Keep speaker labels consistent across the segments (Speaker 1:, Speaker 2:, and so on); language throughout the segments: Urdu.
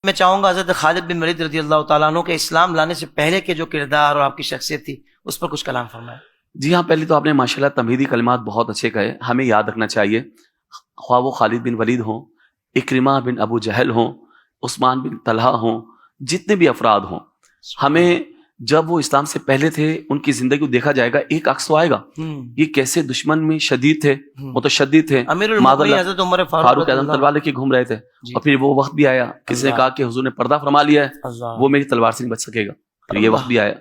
Speaker 1: میں چاہوں گا حضرت خالد بن ولید رضی اللہ تعالیٰ عنہ کے اسلام لانے سے پہلے کے جو کردار اور آپ کی شخصیت تھی اس پر کچھ کلام فرمائیں۔
Speaker 2: جی ہاں، پہلے تو آپ نے ماشاءاللہ تمہیدی کلمات بہت اچھے کہے. ہمیں یاد رکھنا چاہیے، خواہ وہ خالد بن ولید ہوں، اکرمہ بن ابو جہل ہوں، عثمان بن طلحہ ہوں، جتنے بھی افراد ہوں، ہمیں جب وہ اسلام سے پہلے تھے ان کی زندگی کو دیکھا جائے گا، ایک عکس تو آئے گا یہ کیسے دشمن میں شدید تھے، متشدد تھے.
Speaker 1: امیر المؤمنین حضرت عمر
Speaker 2: فاروق اعظم تلوار لے کے گھوم رہے تھے، اور پھر وہ وقت بھی آیا کسی نے کہا کہ حضور نے پردہ فرما لیا ہے، وہ میری تلوار سے نہیں بچ سکے گا. پھر یہ وقت بھی آیا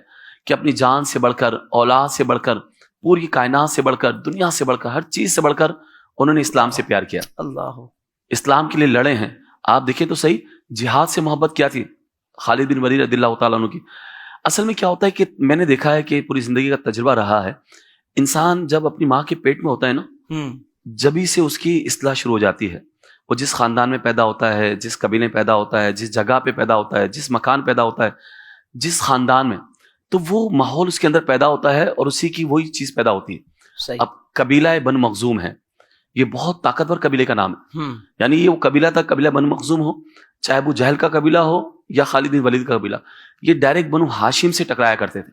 Speaker 2: کہ اپنی جان سے بڑھ کر، اولاد سے بڑھ کر، پوری کائنات سے بڑھ کر، دنیا سے بڑھ کر، ہر چیز سے بڑھ کر انہوں نے اسلام سے پیار کیا، اسلام کے لیے لڑے ہیں. آپ دیکھیں تو صحیح، جہاد سے محبت کیا تھی خالد بن ولید رضی اللہ تعالیٰ عنہ کی. اصل میں کیا ہوتا ہے کہ میں نے دیکھا ہے کہ پوری زندگی کا تجربہ رہا ہے، انسان جب اپنی ماں کے پیٹ میں ہوتا ہے نا، جبھی سے اس کی اصلاح شروع ہو جاتی ہے. وہ جس خاندان میں پیدا ہوتا ہے، جس قبیلے میں پیدا ہوتا ہے، جس جگہ پہ پیدا ہوتا ہے، جس مکان پیدا ہوتا ہے، جس خاندان میں، تو وہ ماحول اس کے اندر پیدا ہوتا ہے اور اسی کی وہی چیز پیدا ہوتی ہے. اب قبیلہ بن مخزوم ہے، یہ بہت طاقتور قبیلے کا نام ہے. یعنی یہ وہ قبیلہ تھا، قبیلہ بن مخزوم ہو، چاہے ابو جہل کا قبیلہ ہو یا خالد بن ولید کا قبیلہ، یہ ڈائریکٹ بنو ہاشم سے ٹکرایا کرتے تھے.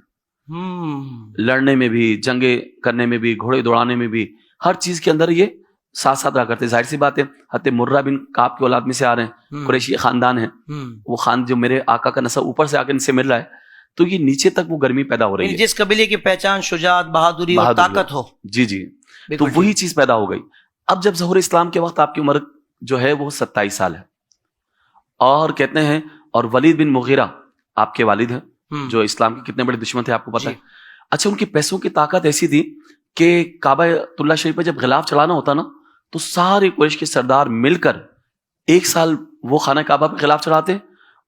Speaker 2: لڑنے میں بھی، جنگیں کرنے میں بھی، گھوڑے دوڑانے میں بھی، ہر چیز کے اندر یہ ساتھ ساتھ رہا کرتے. ظاہر سی بات ہے، حضرت مرہ بن کعب کی اولاد میں سے آ رہے ہیں، قریشی خاندان ہے، وہ خان جو میرے آقا کا نسب اوپر سے آ کے ان سے مل رہا ہے، تو یہ نیچے تک وہ گرمی پیدا ہو رہی ہے.
Speaker 1: جس قبیلے کی پہچان شجاعت، بہادری اور طاقت ہو،
Speaker 2: جی تو وہی چیز پیدا ہو گئی. اب جب ظہور اسلام کے وقت آپ کی عمر جو ہے وہ 27 سال ہے، اور کہتے ہیں، اور ولید بن مغیرہ آپ کے والد ہیں جو اسلام کے کتنے بڑے دشمن تھے آپ کو پتا ہے. اچھا، ان کی پیسوں کی طاقت ایسی تھی کہ کعبہ اللہ شریف پہ جب غلاف چڑھانا ہوتا نا، تو سارے قریش کے سردار مل کر ایک سال وہ خانہ کعبہ پہ غلاف چڑھاتے،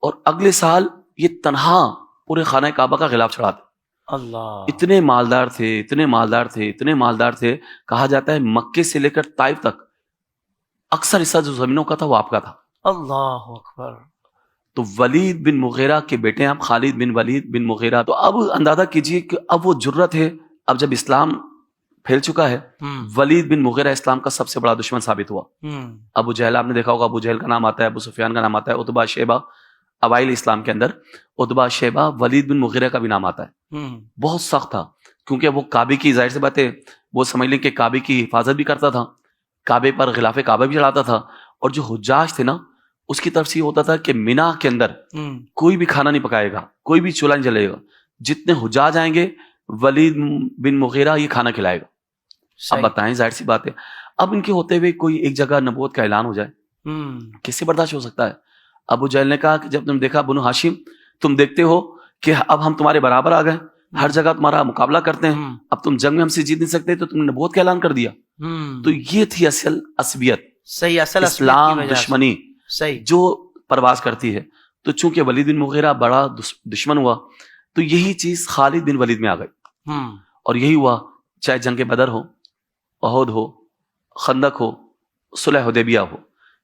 Speaker 2: اور اگلے سال یہ تنہا پورے خانہ کعبہ کا غلاف چڑھاتے.
Speaker 1: اللہ،
Speaker 2: اتنے مالدار تھے، اتنے مالدار تھے، اتنے مالدار تھے، کہا جاتا ہے مکے سے لے کر طائف تک اکثر حصہ جو زمینوں کا تھا وہ آپ کا تھا.
Speaker 1: اللہ اکبر.
Speaker 2: تو ولید بن مغیرہ کے بیٹے ہیں آپ، خالد بن ولید بن مغیرہ. تو اب اندازہ کیجئے کہ اب وہ جرت ہے، اب جب اسلام پھیل چکا ہے، ولید بن مغیرہ اسلام کا سب سے بڑا دشمن ثابت ہوا. ابو جہل آپ نے دیکھا ہوگا، ابو جہل کا نام آتا ہے، ابو سفیان کا نام آتا ہے، عتبہ شیبہ اوائل اسلام کے اندر، عتبہ شیبہ، ولید بن مغیرہ کا بھی نام آتا ہے. بہت سخت تھا، کیونکہ وہ کعبے کی، ظاہر سی بات ہے، وہ سمجھ لیں کہ کعبے کی حفاظت بھی کرتا تھا، کعبے پر غلاف کعبہ بھی چڑھاتا تھا، اور جو حجاج تھے نا، اس کی طرف سے یہ ہوتا تھا کہ مینا کے اندر کوئی بھی کھانا نہیں پکائے گا، کوئی بھی چولہا نہیں جلے گا، جتنے حجاج آئیں گے ولید بن مغیرہ یہ کھانا کھلائے گا. اب بتائیں، ظاہر سی بات ہے، اب ان کے ہوتے ہوئے کوئی ایک جگہ نبوت کا اعلان ہو جائے، کیسے برداشت ہو سکتا ہے؟ ابو جہل نے کہا کہ جب تم دیکھا بنو ہاشم، تم دیکھتے ہو کہ اب ہم تمہارے برابر آ گئے، ہر جگہ تمہارا مقابلہ کرتے ہیں، اب تم جنگ میں ہم سے جیت نہیں سکتے، تو تم نے نبوت کا اعلان کر دیا. تو یہ تھی اصل عصبیت،
Speaker 1: صحیح، اصل
Speaker 2: اسلام دشمنی جو پرواز کرتی ہے. تو چونکہ ولید بن مغیرہ بڑا دشمن ہوا، تو یہی چیز خالد بن ولید میں آ گئی، اور یہی ہوا. چاہے جنگ بدر ہو، احد ہو، خندق ہو، صلح حدیبیہ ہو،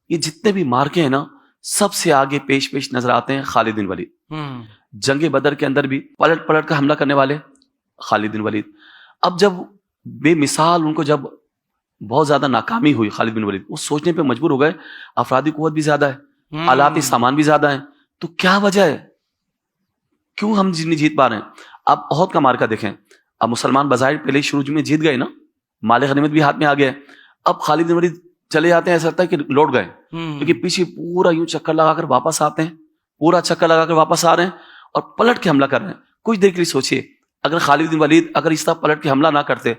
Speaker 2: یہ جتنے بھی مارکے ہیں نا، سب سے آگے پیش نظر آتے ہیں خالد بن ولید. جنگ بدر کے اندر بھی پلٹ کر حملہ کرنے والے خالد بن ولید. اب جب بے مثال ان کو جب بہت زیادہ ناکامی ہوئی خالد بن ولید، وہ سوچنے پہ مجبور ہو گئے، افرادی قوت بھی زیادہ ہے، آلاتی سامان بھی زیادہ ہیں، تو کیا وجہ ہے، کیوں ہم نہیں جیت پا رہے ہیں؟ اب احد کا مارکا دیکھیں، اب مسلمان بظاہر پہلے شروع میں جیت گئے نا، مال غنیمت بھی ہاتھ میں آ گیا، اب خالد بن ولید چلے جاتے ہیں، ایسا لگتا ہے کہ لوٹ گئے، کیونکہ پیچھے پورا یوں چکر لگا کر واپس آتے ہیں، پورا چکر لگا کر واپس آ رہے ہیں اور پلٹ کے حملہ کر رہے ہیں. کچھ دیر کے لیے سوچئے، اگر خالد بن ولید اگر اس طرح پلٹ کے حملہ نہ کرتے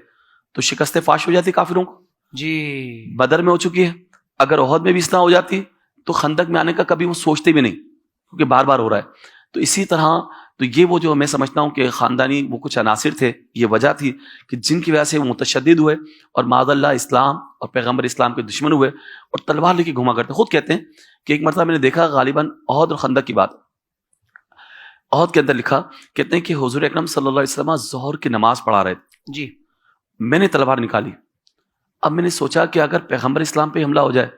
Speaker 2: تو شکست فاش ہو جاتی کافروں کو. جی بدر میں ہو چکی ہے، اگر احد میں بھی اس طرح ہو جاتی تو خندق میں آنے کا کبھی وہ سوچتے بھی نہیں، کیونکہ بار بار ہو رہا ہے. تو اسی طرح تو یہ وہ جو میں سمجھتا ہوں کہ خاندانی وہ کچھ عناصر تھے، یہ وجہ تھی کہ جن کی وجہ سے وہ متشدد ہوئے اور معاذ اللہ اسلام اور پیغمبر اسلام کے دشمن ہوئے اور تلوار لے کے گھوما کرتے. خود کہتے ہیں کہ ایک مرتبہ میں نے دیکھا، غالباً احد اور خندق کی بات، احد کے اندر لکھا، کہتے ہیں کہ حضور اکرم صلی اللہ علیہ وسلم ظہر کی نماز پڑھا رہے تھے، جی میں نے تلوار نکالی. اب میں نے سوچا کہ اگر پیغمبر اسلام پہ حملہ ہو جائے،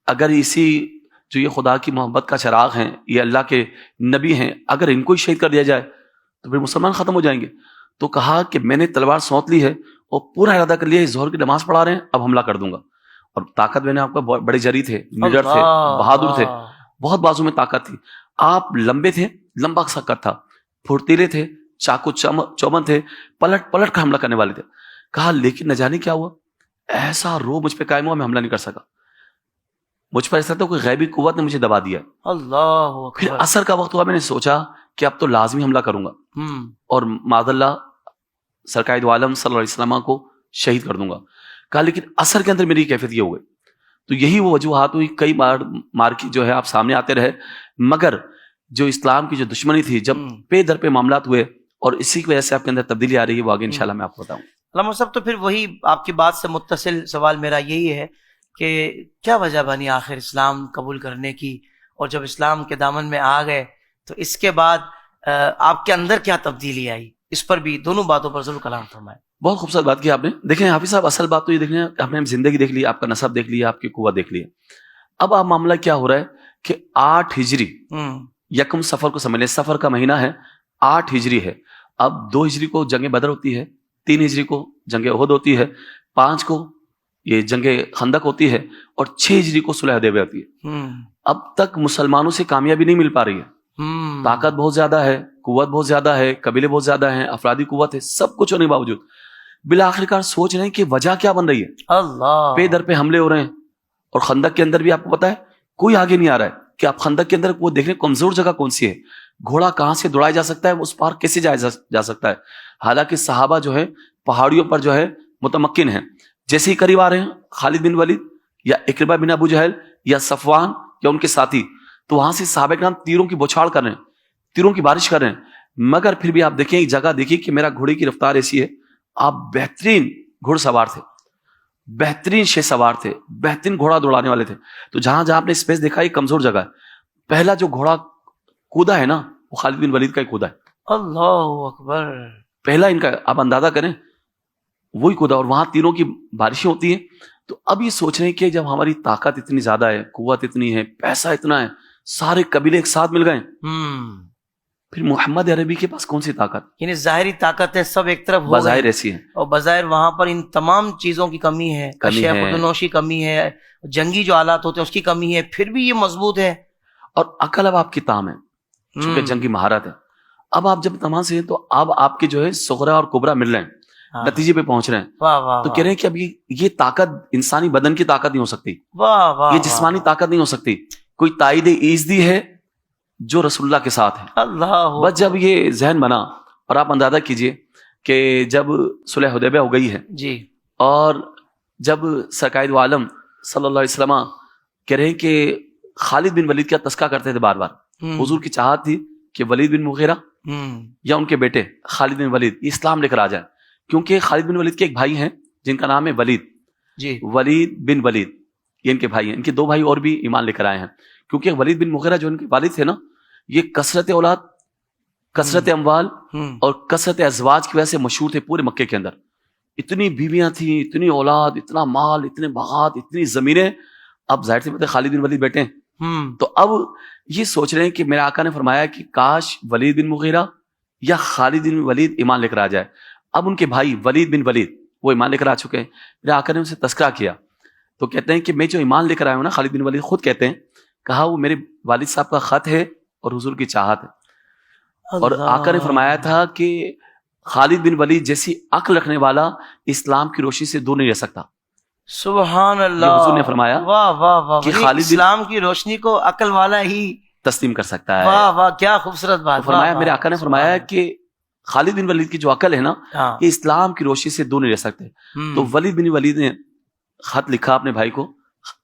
Speaker 2: اگر اسی جو یہ خدا کی محبت کا چراغ ہیں، یہ اللہ کے نبی ہیں، اگر ان کو ہی شہید کر دیا جائے تو پھر مسلمان ختم ہو جائیں گے. تو کہا کہ میں نے تلوار سونت لی ہے اور پورا ارادہ کر لیا ہے، ظہر کی نماز پڑھا رہے ہیں، اب حملہ کر دوں گا. اور طاقت میں نے آپ کو بڑے جری تھے، نڈر تھے، بہادر تھے. بہت بازو میں طاقت تھی. آپ لمبے تھے, لمبا سا قد تھا, پھرتیلے تھے, چاقو چوبند تھے, پلٹ پلٹ کر حملہ کرنے والے تھے. کہا لیکن نہ جانے کیا ہوا, ایسا رو مجھ پہ قائم ہوا, میں حملہ نہیں کر سکا. مجھ پر ایسا تھا کوئی غیبی قوت نے مجھے دبا دیا.
Speaker 1: اللہ اکبر.
Speaker 2: پھر عصر کا وقت ہوا, میں نے سوچا کہ اب تو لازمی حملہ کروں گا اور معاذ اللہ سرکار دو عالم صلی اللہ علیہ وسلم کو شہید کر دوں گا. کہا لیکن عصر کے اندر میری کیفیت یہ ہو گئی. تو یہی وہ وجوہات ہوئی, کئی بار مارکی جو ہے آپ سامنے آتے رہے, مگر جو اسلام کی جو دشمنی تھی, جب پے در پہ معاملات ہوئے اور اسی کی وجہ سے آپ کے اندر تبدیلی آ رہی ہے, وہ آگے انشاءاللہ میں آپ کو بتاؤں.
Speaker 1: علامہ صاحب تو پھر وہی آپ کی بات سے متصل سوال میرا یہی ہے کہ کیا وجہ بنی آخر اسلام قبول کرنے کی, اور جب اسلام کے دامن میں آ گئے تو اس کے بعد آپ کے اندر کیا تبدیلی آئی, اس پر بھی دونوں باتوں پر ضرور کلام فرمائے.
Speaker 2: بہت خوبصورت بات کی آپ نے. دیکھیں حافظ صاحب, اصل بات تو یہ دیکھیں, آپ نے زندگی دیکھ لی, آپ کا نسب دیکھ لیا, آپ کی قوت دیکھ لی. اب آپ معاملہ کیا ہو رہا ہے کہ 8 ہجری یکم سفر کو سمجھ لیں, سفر کا مہینہ ہے, 8 ہجری ہے. اب 2 ہجری کو جنگ بدر ہوتی ہے, 3 ہجری کو جنگ احد ہوتی ہے, 5 کو یہ جنگ خندق ہوتی ہے, اور 6 ہجری کو صلح حدیبیہ ہوتی ہے. اب تک مسلمانوں سے کامیابی نہیں مل پا رہی ہے. طاقت بہت زیادہ ہے, قوت بہت زیادہ ہے, قبیلے بہت زیادہ ہیں, افرادی قوت ہے, سب کچھ ہونے کے باوجود بالآخرکار سوچ رہے ہیں کہ وجہ کیا بن رہی ہے.
Speaker 1: اللہ,
Speaker 2: پے در پہ حملے ہو رہے ہیں, اور خندق کے اندر بھی آپ کو پتا ہے کوئی آگے نہیں آ رہا ہے کہ آپ خندق کے اندر وہ دیکھ رہے ہیں کمزور جگہ کون سی ہے, گھوڑا کہاں سے دوڑایا جا سکتا ہے, اس پار کیسے جایا جا سکتا ہے. حالانکہ صحابہ جو ہے پہاڑیوں پر جو ہے متمکن ہیں. جیسے ہی قریب آ رہے ہیں خالد بن ولید یا اکرمہ بن ابو جہل یا صفوان یا ان کے ساتھی, تو وہاں سے صحابہ کرام تیروں کی بوچھاڑ کر رہے ہیں, تیروں کی بارش کر رہے ہیں. مگر پھر بھی آپ دیکھیں ایک جگہ دیکھیے کہ میرا گھوڑے کی رفتار ایسی ہے, آپ بہترین گھڑ سوار تھے, بہترین شہ سوار تھے, بہترین گھوڑا دوڑانے والے تھے. تو جہاں جہاں آپ نے اسپیس دیکھا یہ کمزور جگہ ہے. پہلا جو گھوڑا کودا ہے نا وہ خالد بن ولید کا ہی کودا ہے.
Speaker 1: اللہ اکبر.
Speaker 2: پہلا ان کا آپ اندازہ کریں وہی کودا, اور وہاں تیروں کی بارشیں ہوتی ہیں. تو اب یہ سوچ رہے ہیں کہ جب ہماری طاقت اتنی زیادہ ہے, قوت اتنی ہے, پیسہ اتنا ہے, سارے قبیلے ایک ساتھ مل گئے, پھر محمد عربی کے پاس کون سی طاقت,
Speaker 1: یعنی ظاہری طاقت ہے سب ایک طرف ہو
Speaker 2: بظاہر
Speaker 1: گئی,
Speaker 2: ایسی ہے,
Speaker 1: اور بظاہر وہاں پر ان تمام چیزوں کی کمی ہے, اشیاء خودنوشی کمی ہے, جنگی جو آلات ہوتے ہیں اس کی کمی ہے, پھر بھی یہ مضبوط ہے. اور
Speaker 2: عقل اب آپ کی تام ہے, چونکہ جنگی مہارت ہے. اب آپ جب تمام سے ہیں تو اب آپ کے جو ہے صغرا اور کبرا مل رہے ہیں, نتیجے پہ پہنچ رہے ہیں. تو کہہ رہے ہیں کہ اب یہ طاقت انسانی بدن کی طاقت نہیں ہو سکتی, یہ جسمانی طاقت نہیں ہو سکتی, کوئی تائید ایزدی ہے جو رسول اللہ کے ساتھ ہے.
Speaker 1: اللہ,
Speaker 2: بس جب یہ ذہن بنا, اور آپ اندازہ کیجئے کہ جب صلح حدیبیہ ہو گئی ہے
Speaker 1: جی,
Speaker 2: اور جب سرکار دو عالم صلی اللہ علیہ وسلم کہہ رہے ہیں کہ خالد بن ولید کا تذکرہ کرتے تھے بار بار, حضور کی چاہت تھی کہ ولید بن مغیرہ یا ان کے بیٹے خالد بن ولید یہ اسلام لے کر آ جائیں, کیونکہ خالد بن ولید کے ایک بھائی ہیں جن کا نام ہے ولید,
Speaker 1: جی,
Speaker 2: ولید بن ولید, یہ ان کے بھائی ہیں. ان کے 2 بھائی اور بھی ایمان لے کر آئے ہیں, کیونکہ ولید بن مغیرہ جو ان کے والد تھے نا, یہ کثرت اولاد, کثرت اموال اور کثرت ازواج کی وجہ سے مشہور تھے پورے مکے کے اندر. اتنی بیویاں تھیں, اتنی اولاد, اتنا مال, اتنے باغات, اتنی زمینیں. اب ظاہر سی بات ہے خالد بن ولید بیٹے ہیں, تو اب یہ سوچ رہے ہیں کہ میرے آقا نے فرمایا کہ کاش ولید بن مغیرہ یا خالد بن ولید ایمان لے کر آ جائے. اب ان کے بھائی ولید بن ولید وہ ایمان لے کر آ چکے ہیں. میرے آقا نے ان سے تذکرہ کیا تو کہتے ہیں کہ میں جو ایمان لے کر آیا ہوں نا, خالد بن ولید خود کہتے ہیں, کہا وہ میرے والد صاحب کا خط ہے اور حضور کی چاہت ہے. اور آقا نے فرمایا تھا کہ خالد بن ولید جیسی عقل رکھنے والا اسلام کی روشنی سے دور نہیں رہ سکتا.
Speaker 1: سبحان اللہ,
Speaker 2: حضور نے فرمایا
Speaker 1: واہ واہ واہ,
Speaker 2: کہ خالد
Speaker 1: اسلام کی روشنی کو عقل والا ہی
Speaker 2: تسلیم کر سکتا ہے.
Speaker 1: واہ واہ, کیا خوبصورت بات.
Speaker 2: فرمایا میرے آقا نے فرمایا کہ خالد بن ولید کی جو عقل ہے نا, یہ اسلام کی روشنی سے دور نہیں رہ سکتے. تو ولید بن ولید نے خط لکھا اپنے بھائی کو,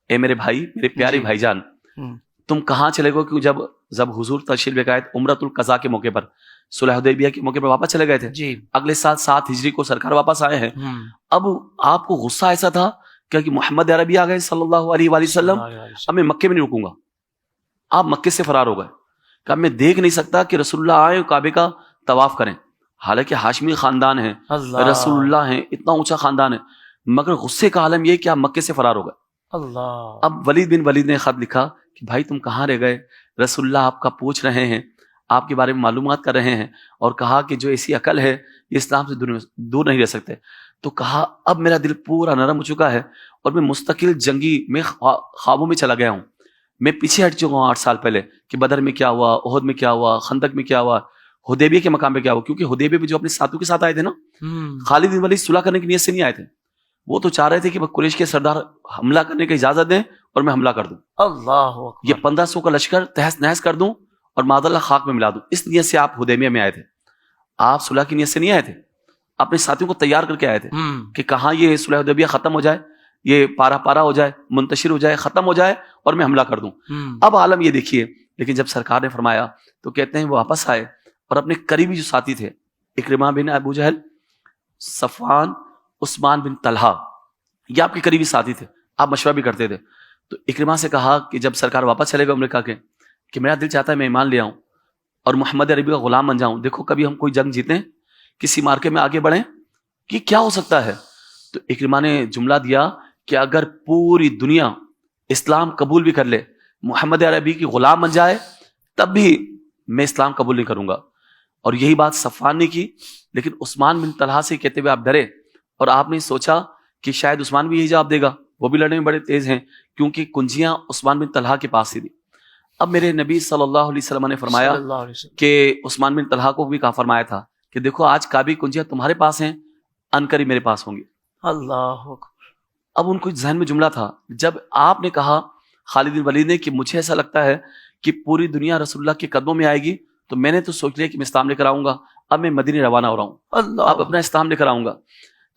Speaker 2: اے میرے بھائی, میرے پیارے بھائی جان, تم کہاں چلے گئے؟ کیوں جب حضور تشریف لے گئے عمرۃ القضاء کے موقع پر, صلح حدیبیہ کے موقع پر واپس چلے گئے تھے
Speaker 1: جی,
Speaker 2: اگلے سال 7 ہجری کو سرکار واپس آئے ہیں. اب آپ کو غصہ ایسا تھا کہ محمد عربی آ گئے صلی اللہ علیہ وآلہ وسلم, اب میں مکے میں نہیں رکوں گا. آپ مکے سے فرار ہو گئے کہ اب میں دیکھ نہیں سکتا کہ رسول اللہ آئے کعبے کا طواف کریں, حالانکہ ہاشمی خاندان ہے, رسول اللہ ہیں, اتنا اونچا خاندان ہے, مگر غصے کا عالم یہ کہ آپ مکے سے فرار ہو گئے.
Speaker 1: اللہ,
Speaker 2: اب ولید بن ولید نے خط لکھا کہ بھائی تم کہاں رہ گئے, رسول اللہ آپ کا پوچھ رہے ہیں, آپ کے بارے میں معلومات کر رہے ہیں, اور کہا کہ جو ایسی عقل ہے یہ اسلام سے دور نہیں رہ سکتے. تو کہا اب میرا دل پورا نرم ہو چکا ہے اور میں مستقل جنگی میں خوابوں میں چلا گیا ہوں, میں پیچھے ہٹ چکا ہوں 8 سال پہلے کہ بدر میں کیا ہوا, احد میں کیا ہوا, خندق میں کیا ہوا, حدیبیہ کے مقام پہ کیا ہوا. کیونکہ حدیبیہ پہ جو اپنے ساتھیوں کے ساتھ آئے تھے نا, خالد بن ولید صلح کرنے کی نیت سے نہیں آئے تھے. وہ تو چاہ رہے تھے کہ قریش کے سردار حملہ کرنے کی اجازت دیں اور میں حملہ کر دوں,
Speaker 1: اللہ
Speaker 2: یہ 1500 کا لشکر تہس نہس کر دوں اور معاذ اللہ خاک میں ملا دوں. اس نیت سے آپ حدیبیہ میں آئے تھے. آپ صلح کی نیت سے نہیں آئے تھے, اپنے ساتھیوں کو تیار کر کے آئے تھے کہ کہاں یہ صلح حدیبیہ ختم ہو جائے, یہ پارا پارا ہو جائے, منتشر ہو جائے, ختم ہو جائے اور میں حملہ کر دوں. اب عالم یہ دیکھیے, لیکن جب سرکار نے فرمایا تو کہتے ہیں وہ واپس آئے اور اپنے قریبی جو ساتھی تھے, اکرمہ بن ابو جہل, صفوان, عثمان بن طلحہ, یہ آپ کے قریبی ساتھی تھے, آپ مشورہ بھی کرتے تھے. تو اکرمہ سے کہا کہ جب سرکار واپس چلے گئے امریکہ کے, کہ میرا دل چاہتا ہے میں ایمان لے آؤں اور محمد عربی کا غلام بن جاؤں. دیکھو کبھی ہم کوئی جنگ جیتیں, کسی مارکے میں آگے بڑھیں, کہ کیا ہو سکتا ہے. تو اکرمہ نے جملہ دیا کہ اگر پوری دنیا اسلام قبول بھی کر لے, محمد عربی کی غلام بن جائے, تب بھی میں اسلام قبول نہیں کروں گا. اور یہی بات صفوان نے کی. لیکن عثمان بن طلحہ سے کہتے ہوئے آپ ڈرے اور آپ نے سوچا کہ شاید عثمان بھی یہی جواب دے گا, وہ بھی لڑنے میں بڑے تیز ہیں, کیونکہ کنجیاں عثمان بن طلحہ کے پاس ہی تھی. اب میرے نبی صلی اللہ علیہ وسلم نے فرمایا کہ عثمان بن طلحہ کو بھی کہا فرمایا تھا کہ دیکھو آج کعبے کنجیاں تمہارے پاس ہیں, انقریب میرے پاس ہوں گی.
Speaker 1: اللہ.
Speaker 2: اب ان کو ذہن میں جملہ تھا, جب آپ نے کہا خالد بن ولید نے کہ مجھے ایسا لگتا ہے کہ پوری دنیا رسول اللہ کے قدموں میں آئے گی, تو میں نے تو سوچ لیا کہ میں اسلام لے کر آؤں گا. اب میں مدینے روانہ ہو رہا ہوں, اب اپنا اسلام لے کر آؤں گا.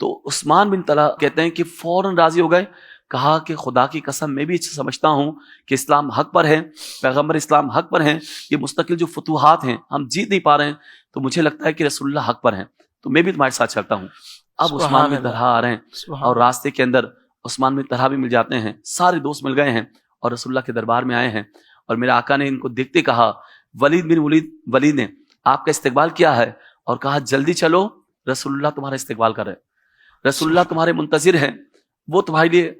Speaker 2: تو عثمان بن طلحہ کہتے ہیں کہ فوراً راضی ہو گئے. کہا کہ خدا کی قسم میں بھی سمجھتا ہوں کہ اسلام حق پر ہے, پیغمبر اسلام حق پر ہیں, یہ مستقل جو فتوحات ہیں ہم جیت نہیں پا رہے ہیں, تو مجھے لگتا ہے کہ رسول اللہ حق پر ہیں, تو میں بھی تمہارے ساتھ چلتا ہوں. اب عثمان بن طلحہ آ رہے ہیں اور راستے کے اندر عثمان بن طلحہ بھی مل جاتے ہیں, سارے دوست مل گئے ہیں اور رسول اللہ کے دربار میں آئے ہیں. اور میرے آقا نے ان کو دیکھتے کہا, ولید بن ولید نے آپ کا استقبال کیا ہے, اور کہا جلدی چلو, رسول اللہ تمہارا استقبال کر رہے ہیں, رسول اللہ تمہارے منتظر ہیں, وہ تمہارے لیے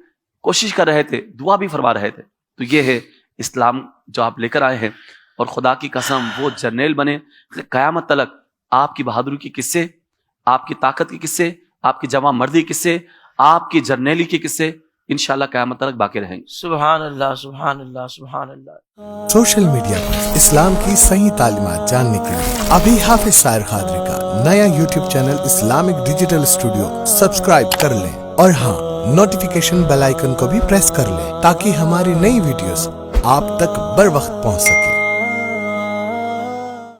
Speaker 2: کوشش کر رہے تھے, دعا بھی فرما رہے تھے. تو یہ ہے اسلام جو آپ لے کر آئے ہیں. اور خدا کی قسم وہ جرنیل بنے, قیامت تلک آپ کی بہادری کے قصے, آپ کی طاقت کے قصے, آپ کی جواں مردی کے قصے, آپ کی جرنیلی کے قصے انشاءاللہ قیامت تک باقی رہیں گے.
Speaker 1: سبحان اللہ, سبحان اللہ, سبحان اللہ.
Speaker 3: سوشل میڈیا پر اسلام کی صحیح تعلیمات جاننے کے لیے ابھی حافظ سائر قادری کا نیا YouTube channel Islamic digital studio subscribe کر لیں, اور ہاں نوٹیفیکیشن بیل آئیکن کو بھی پریس کر لیں تاکہ ہماری نئی ویڈیوز آپ تک بر وقت پہنچ سکے.